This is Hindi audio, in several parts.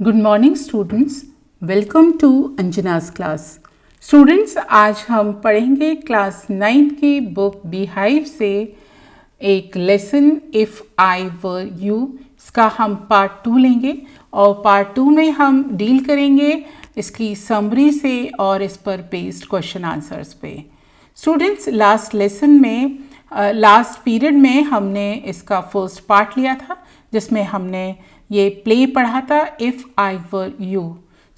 Good morning students, welcome to Anjana's class. Students, आज हम पढ़ेंगे क्लास 9 की बुक बीहाइव से एक lesson if I were you. इसका हम पार्ट 2 लेंगे और पार्ट 2 में हम डील करेंगे इसकी समरी से और इस पर बेस्ड क्वेश्चन आंसर्स पे। स्टूडेंट्स, लास्ट लेसन में लास्ट पीरियड में हमने इसका फर्स्ट पार्ट लिया था जिसमें हमने ये प्ले पढ़ा था if I were you.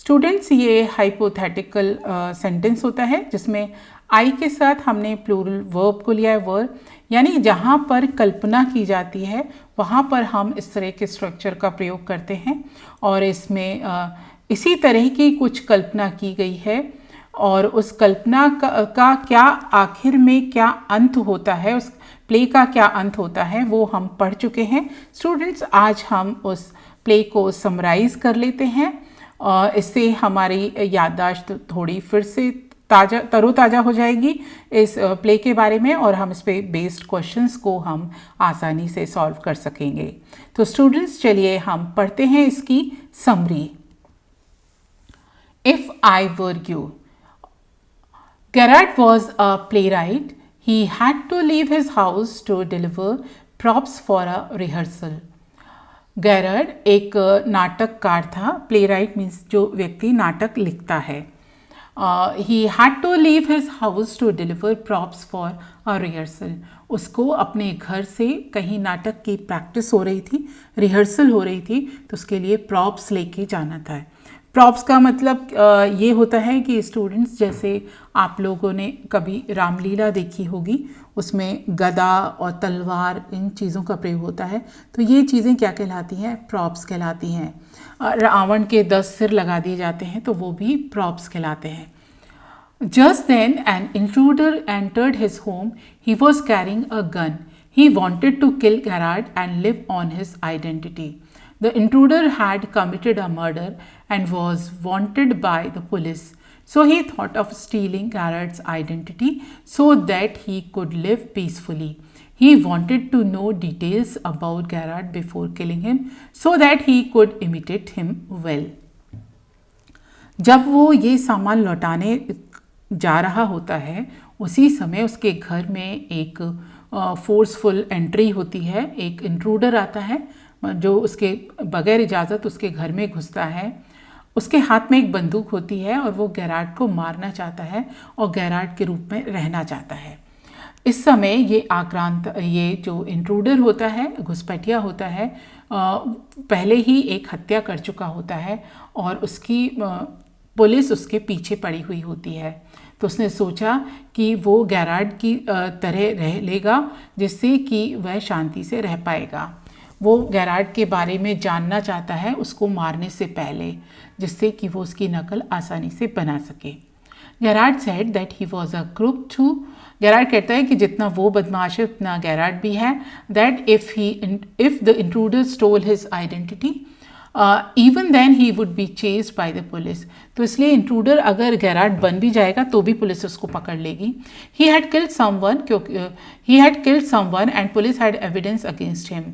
Students, ये हाइपोथेटिकल सेंटेंस होता है जिसमें आई के साथ हमने प्लूरल वर्ब को लिया है वर, यानी जहाँ पर कल्पना की जाती है वहाँ पर हम इस तरह के स्ट्रक्चर का प्रयोग करते हैं और इसमें इसी तरह की कुछ कल्पना की गई है और उस कल्पना का क्या आखिर में क्या अंत होता है, उस प्ले का क्या अंत होता है वो हम पढ़ चुके हैं। स्टूडेंट्स, आज हम उस प्ले को समराइज कर लेते हैं और इससे हमारी याददाश्त थोड़ी फिर से तरोताज़ा हो जाएगी इस प्ले के बारे में और हम इस पे बेस्ड क्वेश्चंस को हम आसानी से सॉल्व कर सकेंगे। तो स्टूडेंट्स, चलिए हम पढ़ते हैं इसकी summary. If I were you, Gerard was a playwright. He had to leave his house to deliver props for a rehearsal. Gerard एक नाटककार था। प्लेराइट मीन्स जो व्यक्ति नाटक लिखता है। He had to leave his house to deliver props for a rehearsal. उसको अपने घर से कहीं नाटक की प्रैक्टिस हो रही थी, रिहर्सल हो रही थी, तो उसके लिए प्रॉप्स लेके जाना था। प्रॉप्स का मतलब ये होता है कि स्टूडेंट्स, जैसे आप लोगों ने कभी रामलीला देखी होगी, उसमें गदा और तलवार इन चीज़ों का प्रयोग होता है, तो ये चीज़ें क्या कहलाती हैं? प्रॉप्स कहलाती हैं। रावण के 10 सिर लगा दिए जाते हैं तो वो भी प्रॉप्स कहलाते हैं। Just then an intruder entered his home. He was carrying a gun. He wanted to kill Gerard and live on his identity. The intruder had committed a murder and was wanted by the police. So he thought of stealing Gerard's identity so that he could live peacefully. He wanted to know details about Gerard before killing him so that he could imitate him well. जब वो ये सामान लौटाने जा रहा होता है उसी समय उसके घर में एक फोर्सफुल एंट्री होती है। एक इंट्रूडर आता है जो उसके बगैर इजाज़त उसके घर में घुसता है। उसके हाथ में एक बंदूक होती है और वो गैरार्ड को मारना चाहता है और गैरार्ड के रूप में रहना चाहता है। इस समय ये जो इंट्रूडर होता है, घुसपैठिया होता है, पहले ही एक हत्या कर चुका होता है और उसकी पुलिस उसके पीछे पड़ी हुई होती है। तो उसने सोचा कि वो गैरार्ड की तरह रह लेगा जिससे कि वह शांति से रह पाएगा। वो गैरार्ड के बारे में जानना चाहता है उसको मारने से पहले, जिससे कि वो उसकी नकल आसानी से बना सके। Gerard said that he was a crook too. Gerard कहता है कि जितना वो बदमाश है उतना गैरार्ड भी है। That if the intruder stole his identity even then he would be chased by the police. तो इसलिए इंट्रूडर अगर गैरार्ड बन भी जाएगा तो भी पुलिस उसको पकड़ लेगी। He had killed someone and police had evidence against him.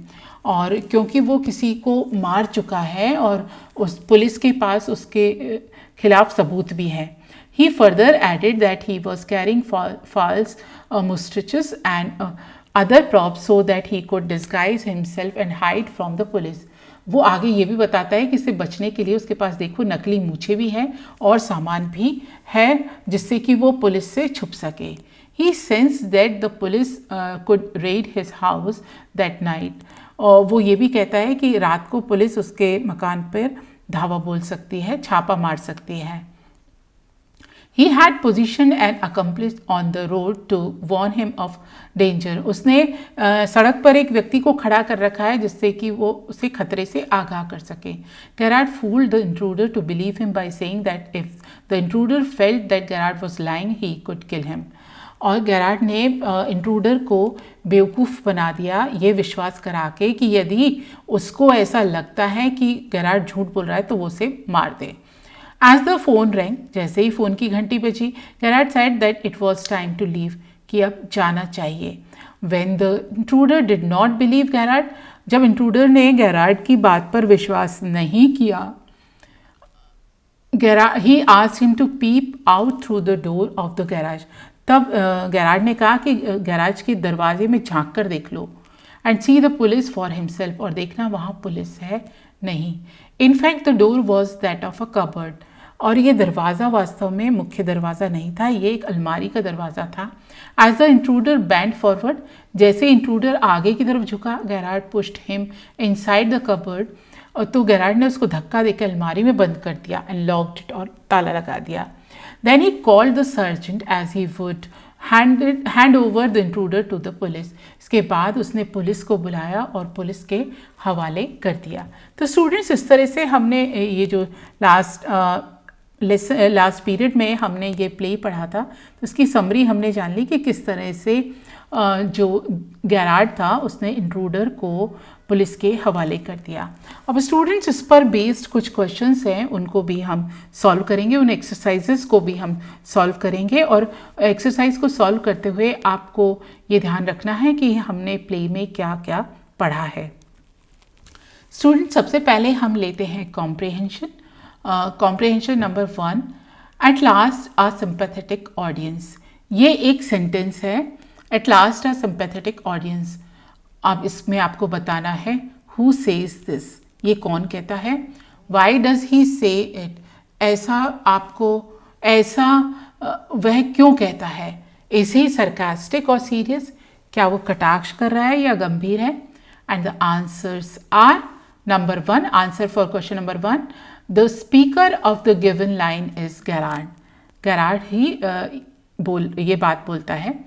और क्योंकि वो किसी को मार चुका है और उस पुलिस के पास उसके खिलाफ सबूत भी है। He further added that he was carrying false mustaches and other props so that he could disguise himself and hide from the police. वो आगे ये भी बताता है कि इससे बचने के लिए उसके पास देखो नकली मूछें भी हैं और सामान भी है जिससे कि वो पुलिस से छुप सके। He sensed that the police could raid his house that night. और वो ये भी कहता है कि रात को पुलिस उसके मकान पर धावा बोल सकती है, छापा मार सकती है। He had positioned an accomplice on the road to warn him of danger. उसने सड़क पर एक व्यक्ति को खड़ा कर रखा है जिससे कि वो उसे खतरे से आगाह कर सके। Gerard fooled the intruder to believe him by saying that if the intruder felt that Gerard was lying, he could kill him. और गैरार्ड ने इंट्रूडर को बेवकूफ़ बना दिया ये विश्वास करा के कि यदि उसको ऐसा लगता है कि गैरार्ड झूठ बोल रहा है तो वो उसे मार दे। As the phone rang, जैसे ही फ़ोन की घंटी बजी, Gerard said that it was time to leave, कि अब जाना चाहिए। When the intruder did not believe Gerard, जब इंट्रूडर ने गैरार्ड की बात पर विश्वास नहीं किया, he asked him to peep out through the door of the garage. तब गैराड ने कहा कि गैराज के दरवाजे में झांक कर देख लो and see the police for himself, और देखना वहाँ पुलिस है नहीं. In fact the door was that of a cupboard, और ये दरवाज़ा वास्तव में मुख्य दरवाज़ा नहीं था, ये एक अलमारी का दरवाज़ा था. As the intruder bent forward, जैसे इंट्रूडर आगे की तरफ झुका, Gerard pushed him inside the cupboard, और तो गैराड ने उसको धक्का देकर अलमारी में बंद कर दिया एंड लॉक्ड इट, और ताला लगा दिया. Then he called the sergeant as he would hand over the intruder to the police. इसके बाद उसने पुलिस को बुलाया और पुलिस के हवाले कर दिया. तो स्टूडेंट्स, इस तरह से हमने ये जो लास्ट पीरियड में हमने ये प्ले पढ़ा था, तो उसकी समरी हमने जान ली कि किस तरह से जो गैराड था उसने इंट्रूडर को पुलिस के हवाले कर दिया. अब स्टूडेंट्स, इस पर बेस्ड कुछ क्वेश्चंस हैं, उनको भी हम सॉल्व करेंगे, उन एक्सरसाइजेस को भी हम सॉल्व करेंगे. और एक्सरसाइज को सॉल्व करते हुए आपको ये ध्यान रखना है कि हमने प्ले में क्या क्या पढ़ा है. स्टूडेंट, सबसे पहले हम लेते हैं comprehension. Comprehension number 1, eight last a sympathetic audience. ये एक सेंटेंस है, eight last a sympathetic audience. अब इसमें आपको बताना है हु सेज दिस, ये कौन कहता है, वाई डज ही से इट, ऐसा आपको ऐसा वह क्यों कहता है, इज ही सरकास्टिक और सीरियस, क्या वो कटाक्ष कर रहा है या गंभीर है. And the answers are, number 1, answer for question number 1, the speaker of the given line is Gerrard. Gerrard ही ये बात बोलता है.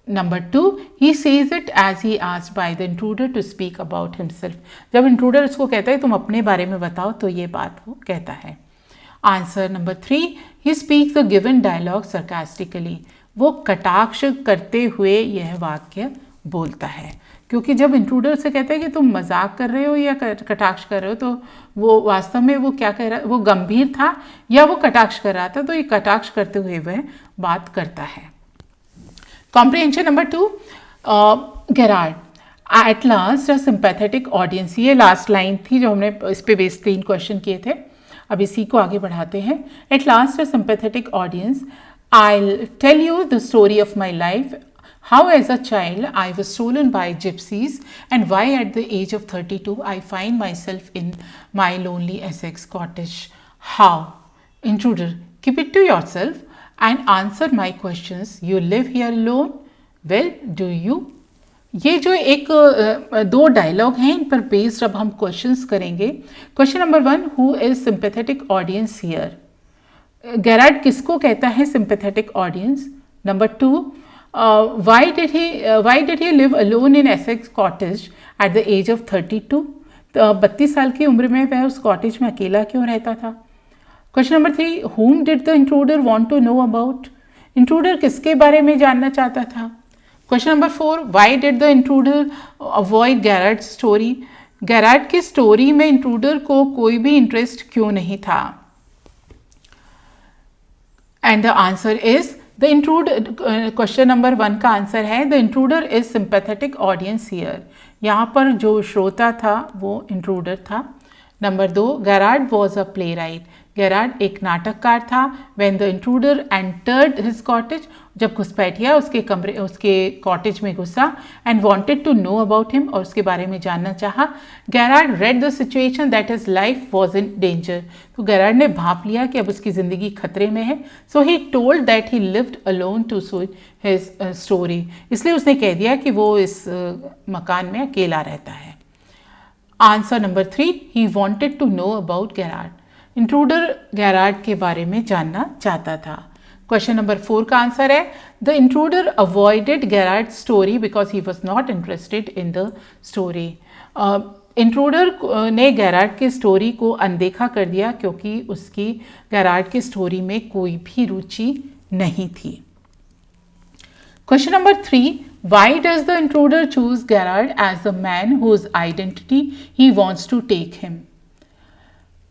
Number 2, he says it as he asked by the intruder to speak about himself. जब इंट्रूडर उसको कहता है तुम अपने बारे में बताओ, तो ये बात वो कहता है. Answer number 3, he speaks the given dialogue sarcastically. वो कटाक्ष करते हुए यह वाक्य बोलता है, क्योंकि जब इंट्रूडर से कहता है कि तुम मजाक कर रहे हो या कटाक्ष कर रहे हो, तो वो वास्तव में वो क्या कह रहा है, वो गंभीर था या वो कटाक्ष कर रहा था, तो ये कटाक्ष करते हुए वह बात करता है. Comprehension number 2, Garrad eight last a sympathetic audience. ये लास्ट लाइन थी जो हमने इस पे बेस्ड 3 क्वेश्चन किए थे. अब इसी को आगे बढ़ाते हैं. At last a sympathetic audience, I tell you the story of my life. How as a child I was stolen by gypsies, and why at the age of 32 I find myself in my lonely Essex cottage. How? Intruder, keep it to yourself and answer my questions. You live here alone? Well, do you? ये जो एक 2 डायलॉग हैं, इन पर बेस्ड अब हम क्वेश्चंस करेंगे. Question number 1, who is sympathetic audience here. Garrad किसको कहता है sympathetic audience. Number 2, why did he live alone in Essex cottage at the age of 32? 32 साल की उम्र में वह उस कॉटेज में अकेला क्यों रहता था. Question number 3, whom did the intruder want to know about? Intruder किसके बारे में जानना चाहता था. Question number 4, why did the intruder avoid Garrett's story? Garrad की स्टोरी में इंट्रूडर को कोई भी इंटरेस्ट क्यों नहीं था. And the answer is the intruder. Question number 1 का आंसर है the intruder is sympathetic audience here. यहाँ पर जो श्रोता था वो इंट्रूडर था. Number 2, Gerard was a playwright. Gerard एक नाटककार था. When the intruder entered his cottage, जब घुसपैठिया उसके कॉटेज में घुसा, and wanted to know about him, और उसके बारे में जानना चाहा. Gerard read the situation that his life was in danger. तो गैराड ने भांप लिया कि अब उसकी ज़िंदगी खतरे में है. So he told that he lived alone to suit his story. इसलिए उसने कह दिया कि वो इस मकान में अकेला रहता है. Answer number 3, he wanted to know about Gerard. Intruder Gerard के बारे में जानना चाहता था. क्वेश्चन नंबर 4 का आंसर है the intruder avoided Garrad story because he was not interested in the story. Intruder ने गैराड की स्टोरी को अनदेखा कर दिया क्योंकि उसकी गैराड की स्टोरी में कोई भी रुचि नहीं थी. Question number 3, why does the intruder choose Gerard as the man whose identity he wants to take him?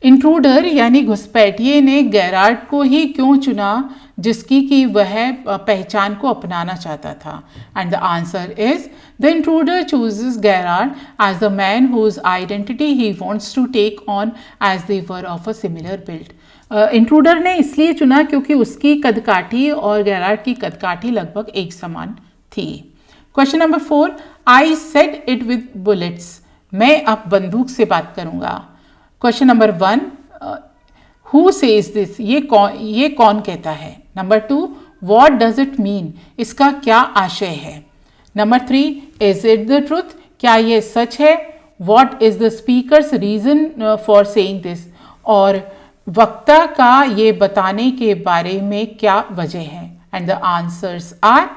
Intruder यानी घुसपैठिए ने गैरार्ड को ही क्यों चुना जिसकी कि वह पहचान को अपनाना चाहता था? And the answer is the intruder chooses Gerard as the man whose identity he wants to take on as they were of a similar build. Intruder ने इसलिए चुना क्योंकि उसकी कदकाठी और गैरार्ड की कदकाठी लगभग एक समान थी। Question number 4, I said it with bullets. मैं अब बंदूक से बात करूंगा। Question number 1, who says this? ये कौन कहता है? Number 2, what does it mean? इसका क्या आशय है? Number 3, is it the truth? क्या ये सच है? What is the speaker's reason for saying this? और वक्ता का ये बताने के बारे में क्या वजह है? And the answers are,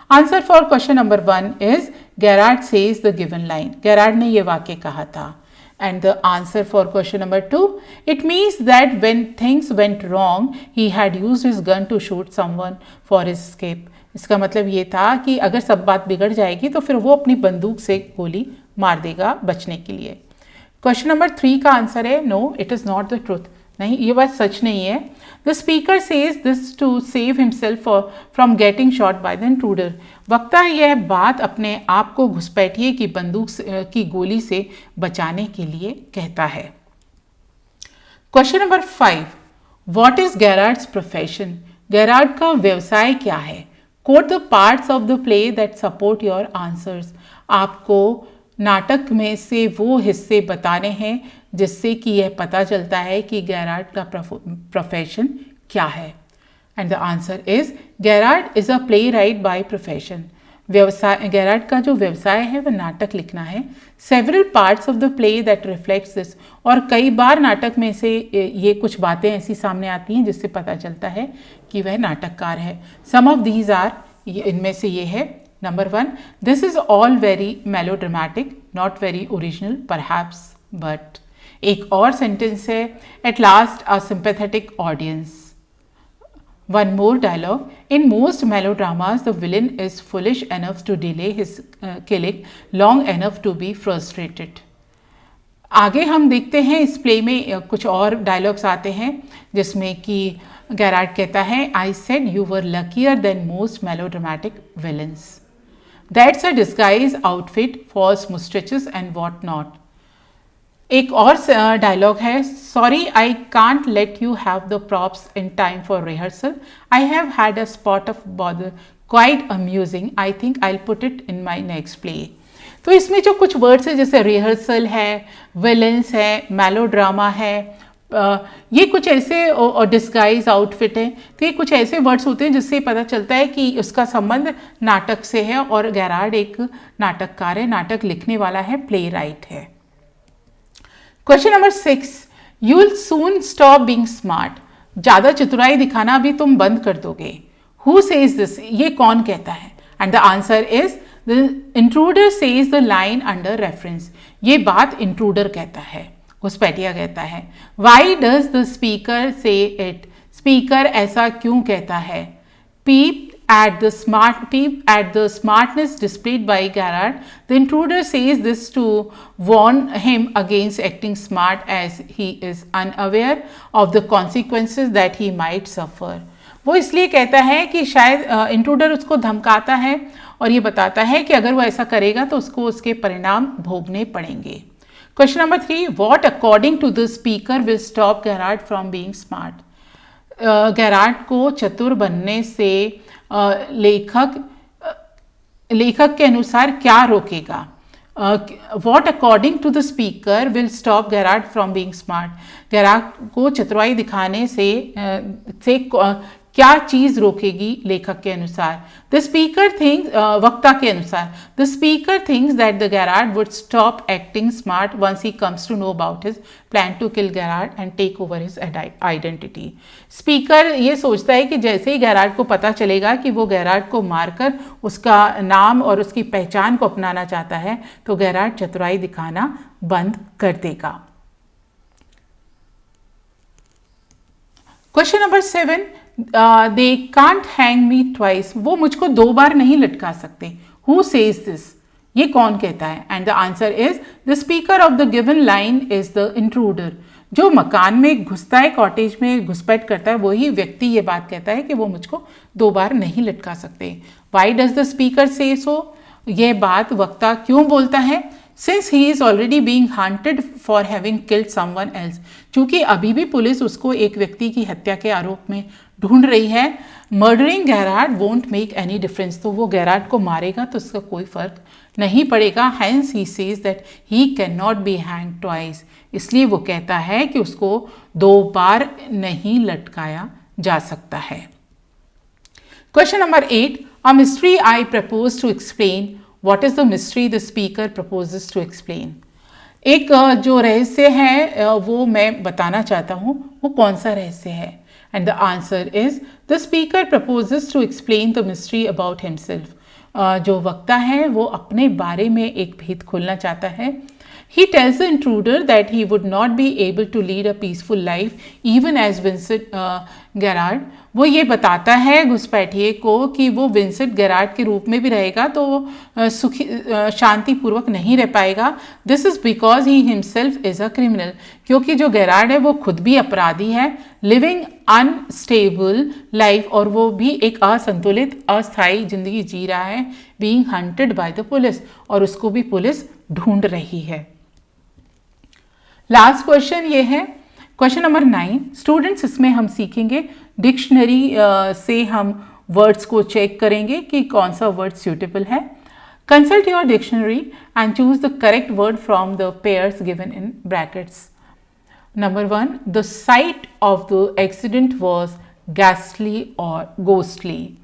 answer for question number 1 is Gerard says the given line. Gerard ने ये वाक्य कहा था। And the answer for question number 2, it means that when things went wrong, he had used his gun to shoot someone for his escape. इसका मतलब ये था कि अगर सब बात बिगड़ जाएगी तो फिर वो अपनी बंदूक से गोली मार देगा बचने के लिए। क्वेश्चन नंबर 3 का आंसर है no, it is not the truth. नहीं, ये बात सच नहीं है। The speaker says this to save himself from getting shot by the intruder. वक्ता यह बात अपने आप को घुसपैठिए की बंदूक की गोली से बचाने के लिए कहता है। Question number 5, what is Gerrard's profession? Gerrard का व्यवसाय क्या है? Quote the parts of the play that support your answers. आपको नाटक में से वो हिस्से बताने हैं जिससे कि यह पता चलता है कि गैरार्ड का प्रोफेशन क्या है। And the answer is Garrard is a play right by profession. व्यवसाय, गैरार्ड का जो व्यवसाय है वह नाटक लिखना है। Several parts of the play that reflects this. और कई बार नाटक में से ये कुछ बातें ऐसी सामने आती हैं जिससे पता चलता है कि वह नाटककार है। सम ऑफ दीज आर, इनमें से ये है। Number 1, this is all very melodramatic, not very original perhaps but. एक और सेंटेंस है, eight last a sympathetic audience. One more dialogue. In most melodramas, the villain is foolish enough to delay his killing long enough to be frustrated. आगे हम देखते हैं इस प्ले में कुछ और डायलॉग्स आते हैं जिसमें कि गैरार्ड कहता है, I said you were luckier than most melodramatic villains. That's a disguise outfit, false mustaches and what not. एक और डायलॉग है, sorry I can't let you have the props in time for rehearsal, I have had a spot of bother, quite amusing, I think I put it in my next play. तो इसमें जो कुछ वर्ड्स है जैसे रिहर्सल है, विलेंस है, मेलोड्रामा है, ये कुछ ऐसे डिस्गाइज आउटफिट है, तो ये कुछ ऐसे वर्ड्स होते हैं जिससे पता चलता है कि उसका संबंध नाटक से है और गैरार्ड एक नाटककार है, नाटक लिखने वाला है, प्ले राइट है। Question number 6, you will soon stop being smart. ज़्यादा चतुराई दिखाना भी तुम बंद कर दोगे। Who says this? ये कौन कहता है? And the answer is the intruder says the line under reference. ये बात इंट्रूडर कहता है, घुसपैठिया कहता है। वाई डज द स्पीकर से इट? स्पीकर ऐसा क्यों कहता है? पीप at the smartness displayed by Gerard, the intruder says this to warn him against acting smart as he is unaware of the consequences that he might suffer. वो इसलिए कहता है कि शायद इंट्रूडर उसको धमकाता है और ये बताता है कि अगर वो ऐसा करेगा तो उसको उसके परिणाम भोगने पड़ेंगे। Question number 3, what according to the speaker will stop Gerard from being smart? Gerard को चतुर बनने से लेखक के अनुसार क्या रोकेगा? What according to the speaker will stop Gerard from being smart? Gerard को चतुराई दिखाने से क्या चीज़ रोकेगी लेखक के अनुसार? द स्पीकर थिंक्स, वक्ता के अनुसार, the speaker thinks that the Gerard would stop acting smart once he comes to know about his plan to kill Gerard and take over his identity. Speaker ये सोचता है कि जैसे ही गैरार्ड को पता चलेगा कि वो गैरार्ड को मारकर उसका नाम और उसकी पहचान को अपनाना चाहता है तो गैरार्ड चतुराई दिखाना बंद कर देगा। Question number 7, they can't hang me twice. वो मुझको 2 बार नहीं लटका सकते। Who says this? ये कौन कहता है? And the answer is the speaker of the given line is the intruder. जो मकान में घुसता है, कॉटेज में घुसपैठ करता है, वही व्यक्ति ये बात कहता है कि वो मुझको 2 बार नहीं लटका सकते। वाई डज द स्पीकर से सो? यह बात वक्ता क्यों बोलता है? Since he is already being hunted for having killed someone else, क्योंकि अभी भी पुलिस उसको एक व्यक्ति की हत्या के आरोप में ढूंढ रही है। Murdering Garrard won't make any difference, तो वो गैरार्ड को मारेगा तो उसका कोई फर्क नहीं पड़ेगा। Hence he says that he can not be hang twice, इसलिए वो कहता है कि उसको 2 बार नहीं लटकाया जा सकता है। Question number 8, a mystery I propose to explain, what is the mystery the speaker proposes to explain? एक जो रहस्य है वो मैं बताना चाहता हूँ, वो कौन सा रहस्य है? And the answer is the speaker proposes to explain the mystery about himself. जो वक्ता है वो अपने बारे में एक भेद खोलना चाहता है। He tells the intruder that he would not be able to lead a peaceful life even as Vincent Gerard। वो ये बताता है घुसपैठिए को कि वो विंसेंट गेरार्ड के रूप में भी रहेगा तो सुखी शांतिपूर्वक नहीं रह पाएगा। This is because he himself is a criminal, क्योंकि जो गेरार्ड है वो खुद भी अपराधी है, लिविंग अनस्टेबल लाइफ, और वो भी एक असंतुलित अस्थायी जिंदगी जी रहा है, being hunted by the police, और उसको भी पुलिस ढूंढ रही है। लास्ट क्वेश्चन ये है, क्वेश्चन नंबर 9। स्टूडेंट्स, इसमें हम सीखेंगे डिक्शनरी से हम वर्ड्स को चेक करेंगे कि कौन सा वर्ड सूटेबल है। Consult your dictionary and choose the correct word from the pairs given in brackets. Number 1, the site of the accident was ghastly or ghostly.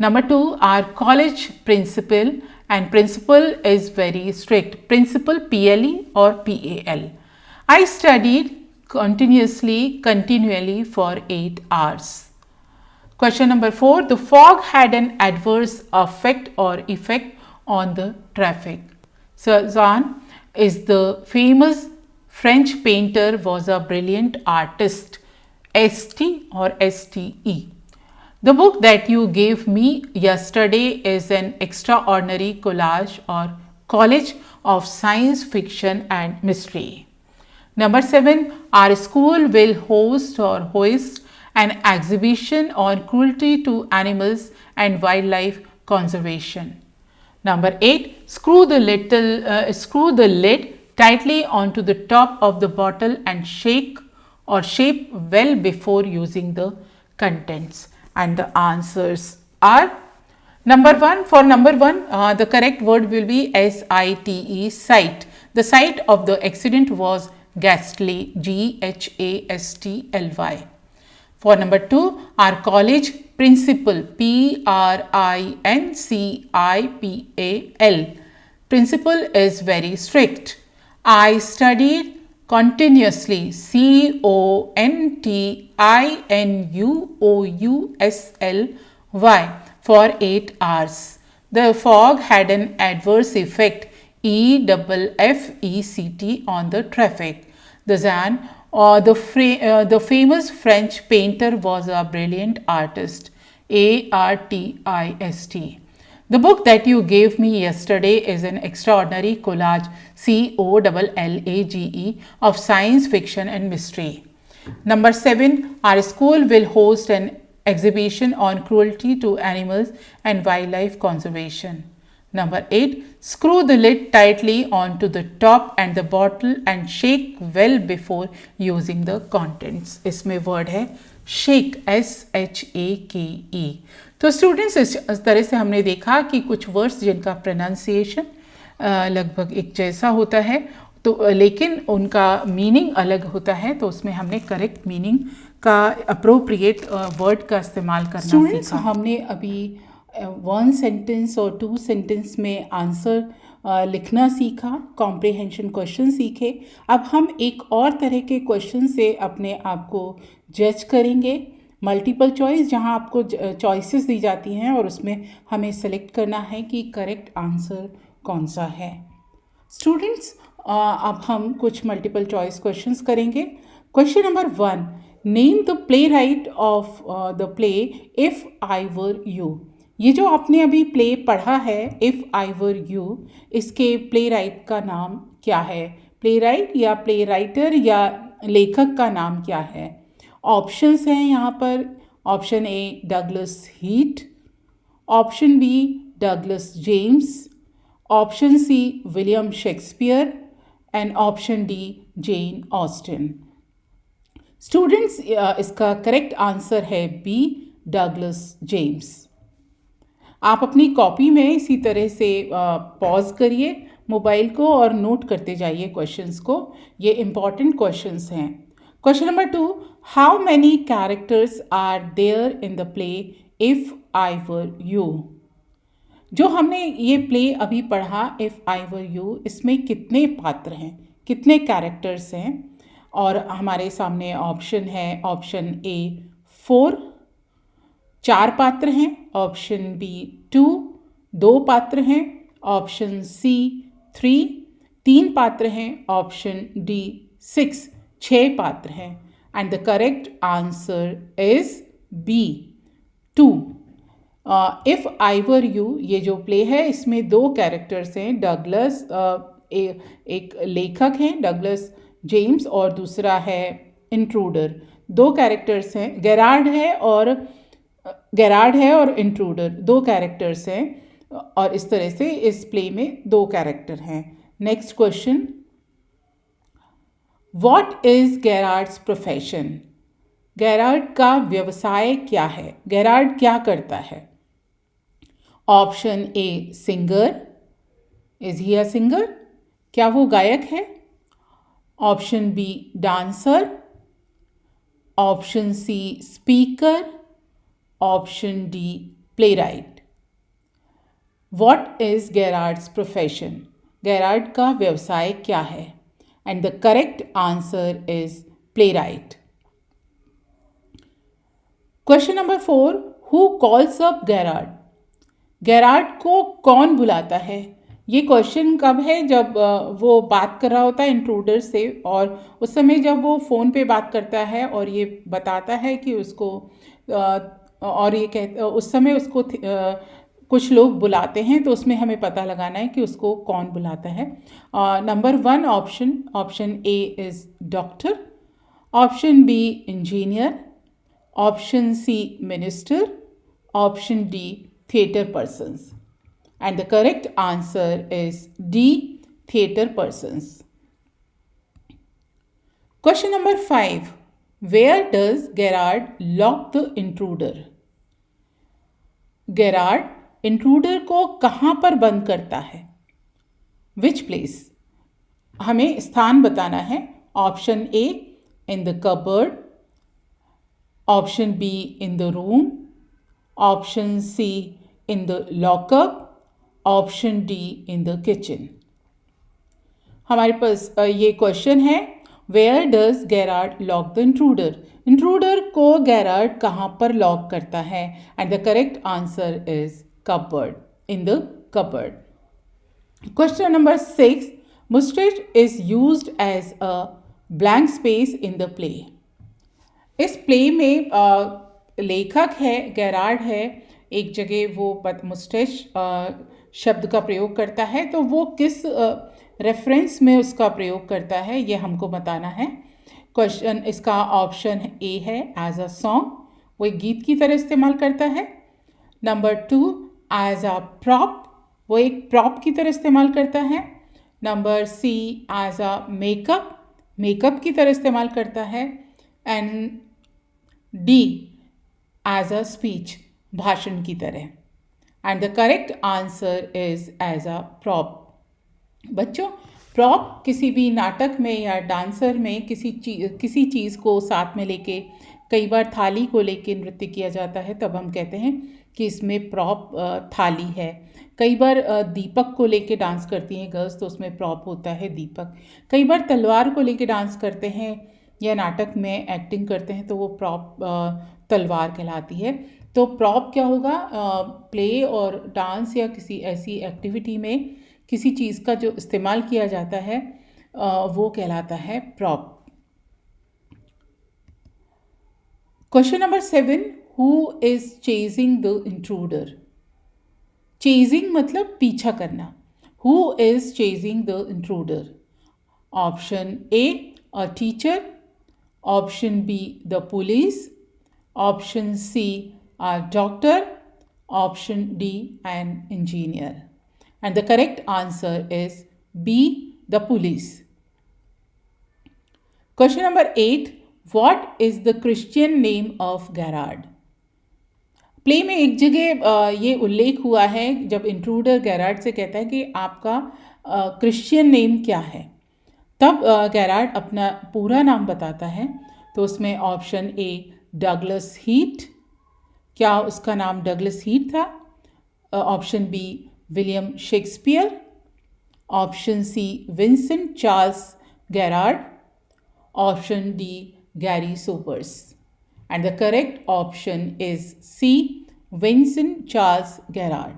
Number 2, our college principal, and principal is very strict. Principal PLE or PAL. I studied continually for 8 hours. Question number 4, the fog had an adverse effect on the traffic. Cézanne is the famous French painter, was a brilliant artist. ST or STE. The book that you gave me yesterday is an extraordinary collage or college of science fiction and mystery. Number 7, our school will host an exhibition on cruelty to animals and wildlife conservation. Number 8, screw the lid tightly onto the top of the bottle and shape well before using the contents. And the answers are number 1. For number 1, the correct word will be SITE, site. The site of the accident was ghastly, GHASTLY. For number 2, our college principal, PRINCIPAL. Principal is very strict. I studied continuously, CONTINUOUSLY, for 8 hours. The fog had an adverse effect, EFFECT, on the traffic. The famous French painter, was a brilliant artist, ARTIST. The book that you gave me yesterday is an extraordinary collage, COLLAGE, of science fiction and mystery. Number 7, our school will host an exhibition on cruelty to animals and wildlife conservation. Number 8, screw the lid tightly onto the top and the bottle and shake well before using the contents. इसमें word है shake, SHAKE. तो स्टूडेंट्स, इस तरह से हमने देखा कि कुछ वर्ड्स जिनका प्रोनाउंसिएशन लगभग एक जैसा होता है, तो लेकिन उनका मीनिंग अलग होता है, तो उसमें हमने करेक्ट मीनिंग का अप्रोप्रिएट वर्ड का इस्तेमाल करना स्टूडेंट्स सीखा। हमने अभी 1 सेंटेंस और 2 सेंटेंस में आंसर लिखना सीखा, कॉम्प्रिहेंशन क्वेश्चन सीखे। अब हम एक और तरह के क्वेश्चन से अपने आप को जज करेंगे, मल्टीपल चॉइस, जहां आपको चॉइसेस दी जाती हैं और उसमें हमें सेलेक्ट करना है कि करेक्ट आंसर कौन सा है। स्टूडेंट्स, अब हम कुछ मल्टीपल चॉइस क्वेश्चंस करेंगे। Question number 1, name the play right of the play if I were you. ये जो आपने अभी प्ले पढ़ा है, इफ़ आई वर यू, इसके प्ले राइट का नाम क्या है? प्ले राइट या प्ले राइटर या लेखक का नाम क्या है? ऑप्शंस हैं यहाँ पर। Option A Douglas Heath, option B Douglas James, option C William Shakespeare and option D Jane Austen. Students, इसका करेक्ट आंसर है बी डगलस जेम्स। आप अपनी कॉपी में इसी तरह से पॉज करिए मोबाइल को और नोट करते जाइए क्वेश्चंस को। ये इम्पॉर्टेंट क्वेश्चंस हैं। Question number 2, how many characters are there in the play if I were you? जो हमने ये प्ले अभी पढ़ा इफ़ आई वर यू, इसमें कितने पात्र हैं, कितने कैरेक्टर्स हैं? और हमारे सामने ऑप्शन है, ऑप्शन ए 4, 4 पात्र हैं, ऑप्शन बी 2, 2 पात्र हैं, ऑप्शन सी 3, 3 पात्र हैं, ऑप्शन डी 6, 6 पात्र हैं। And the correct answer is B 2। If I were you ये जो प्ले है इसमें 2 कैरेक्टर्स हैं, डगलस एक लेखक हैं डगलस जेम्स और दूसरा है इंट्रूडर। 2 कैरेक्टर्स हैं, गेरार्ड है और इंट्रूडर 2 कैरेक्टर्स हैं और इस तरह से इस प्ले में 2 कैरेक्टर हैं। Next question, what is Gerard's profession? Gerard का व्यवसाय क्या है? गेरार्ड क्या करता है? Option A singer, is he a singer? क्या वो गायक है? Option B dancer, option C speaker, option D playwright. What is Gerard's profession? Gerard का व्यवसाय क्या है? And the correct answer is playwright. Question number 4, who calls up Gerard? Gerard को कौन बुलाता है? ये क्वेश्चन कब है? जब वो बात कर रहा होता है इंट्रूडर से, और उस समय जब वो फ़ोन पे बात करता है और ये बताता है कि उसको और ये उस समय उसको कुछ लोग बुलाते हैं, तो उसमें हमें पता लगाना है कि उसको कौन बुलाता है। Number 1 option A is doctor, option B engineer, option C minister, option D theatre persons. And the correct answer is D, theatre persons. Question number 5, where does Gerard lock the intruder? Gerard intruder को कहाँ पर बंद करता है? Which place? हमें स्थान बताना है। Option A in the cupboard, option B in the room, option C in the lockup, option D in the kitchen। हमारे पास ये क्वेश्चन है, where does Gerrard lock the intruder? Intruder को गेरार्ड कहाँ पर लॉक करता है? And the correct answer is cupboard, in the cupboard. Question number 6, moustache is used as a blank space in the play. इस प्ले में लेखक है, गेरार्ड है, एक जगह वो मुस्टेच शब्द का प्रयोग करता है, तो वो किस रेफरेंस में उसका प्रयोग करता है ये हमको बताना है। क्वेश्चन, इसका ऑप्शन ए है एज अ सॉन्ग, वो एक गीत की तरह इस्तेमाल करता है। नंबर 2 एज अ प्रॉप, वो एक प्रॉप की तरह इस्तेमाल करता है। Number C as a makeup की तरह इस्तेमाल करता है। And D as a speech, भाषण की तरह। And the correct answer is as a prop. बच्चों, प्रॉप किसी भी नाटक में या डांसर में किसी चीज़ को साथ में लेके, कई बार थाली को लेके नृत्य किया जाता है, तब हम कहते हैं कि इसमें प्रॉप थाली है। कई बार दीपक को लेके डांस करती हैं गर्ल्स, तो उसमें प्रॉप होता है दीपक। कई बार तलवार को लेके डांस करते हैं या नाटक में एक्टिंग करते हैं, तो वो प्रॉप तलवार कहलाती है। तो प्रॉप क्या होगा? प्ले और डांस या किसी ऐसी एक्टिविटी में किसी चीज़ का जो इस्तेमाल किया जाता है वो कहलाता है prop. Question number 7, who is chasing the intruder? Chasing मतलब पीछा करना। Who is chasing the intruder? Option A a teacher, Option B, the police. Option C, a doctor. Option D, an engineer. And the correct answer is B, the police. Question number 8. What is the Christian name of Gerard? Play में एक जगह ये उल्लेख हुआ है जब इंट्रूडर गैरार्ड से कहता है कि आपका क्रिश्चियन नेम क्या है, तब गैरार्ड अपना पूरा नाम बताता है। तो उसमें ऑप्शन ए डगलस हीट, क्या उसका नाम डगलस हीट था? Option B William Shakespeare, option C Vincent Charles Gerrard, option D Gary Sopers. And the correct option is C, Vincent Charles Gerard.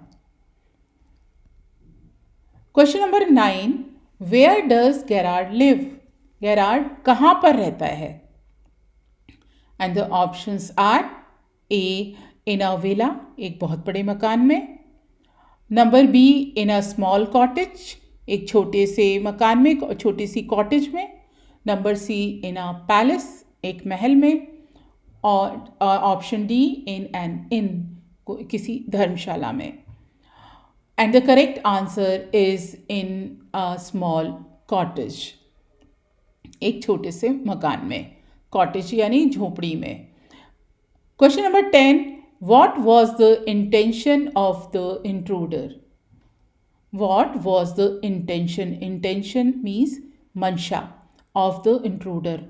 Question number 9. Where does Gerard live? Gerard कहाँ पर रहता है? And the options are A, in a villa, एक बहुत बड़े मकान में. Number B, in a small cottage, एक छोटे से मकान में, छोटी सी कॉटेज में. Number C, in a palace, एक महल में. और ऑप्शन डी इन एन इन, किसी धर्मशाला में. And the correct answer is in a small cottage, एक छोटे से मकान में, कॉटेज यानी झोपड़ी में. Question number 10. What was the intention of the intruder? What was the intention? Intention means मंशा ऑफ द इंट्रूडर.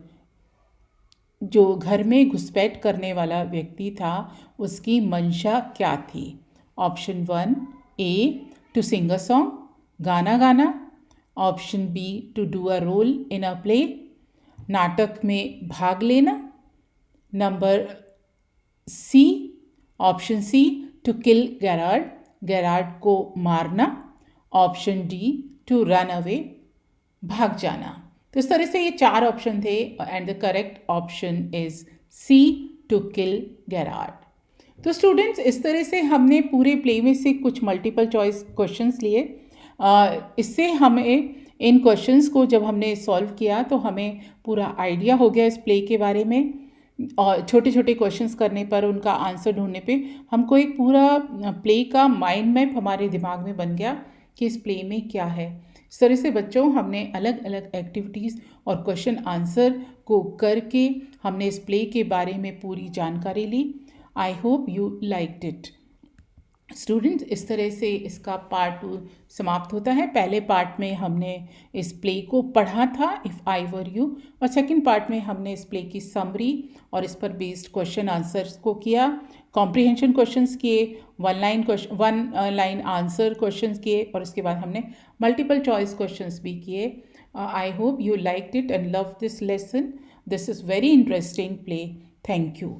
जो घर में घुसपैठ करने वाला व्यक्ति था उसकी मंशा क्या थी? Option 1 A to sing a song, गाना गाना. Option B to do a role in a play, नाटक में भाग लेना. Number C, option C to kill Gerard, Gerard को मारना. Option D to run away, भाग जाना. तो इस तरह से ये 4 ऑप्शन थे and the correct option is C, to kill Gerard. तो स्टूडेंट्स, इस तरह से हमने पूरे प्ले में से कुछ मल्टीपल चॉइस क्वेश्चंस लिए. इससे हमें इन क्वेश्चंस को जब हमने सॉल्व किया तो हमें पूरा आइडिया हो गया इस प्ले के बारे में. और छोटे छोटे क्वेश्चंस करने पर, उनका आंसर ढूंढने पे हमको एक पूरा प्ले का माइंड मैप हमारे दिमाग में बन गया कि इस प्ले में क्या है. इस तरह से बच्चों, हमने अलग अलग एक्टिविटीज़ और क्वेश्चन आंसर को करके हमने इस प्ले के बारे में पूरी जानकारी ली. I hope you liked it. Students, इस तरह से इसका पार्ट 2 समाप्त होता है. पहले पार्ट में हमने इस प्ले को पढ़ा था, इफ़ आई वर यू, और सेकंड पार्ट में हमने इस प्ले की समरी और इस पर बेस्ड क्वेश्चन आंसर्स को किया. कॉम्प्रिहेंशन क्वेश्चंस किए, वन लाइन आंसर क्वेश्चंस किए, और उसके बाद हमने मल्टीपल चॉइस क्वेश्चंस भी किए. आई hope you liked it and love this lesson. This is very interesting play. Thank you.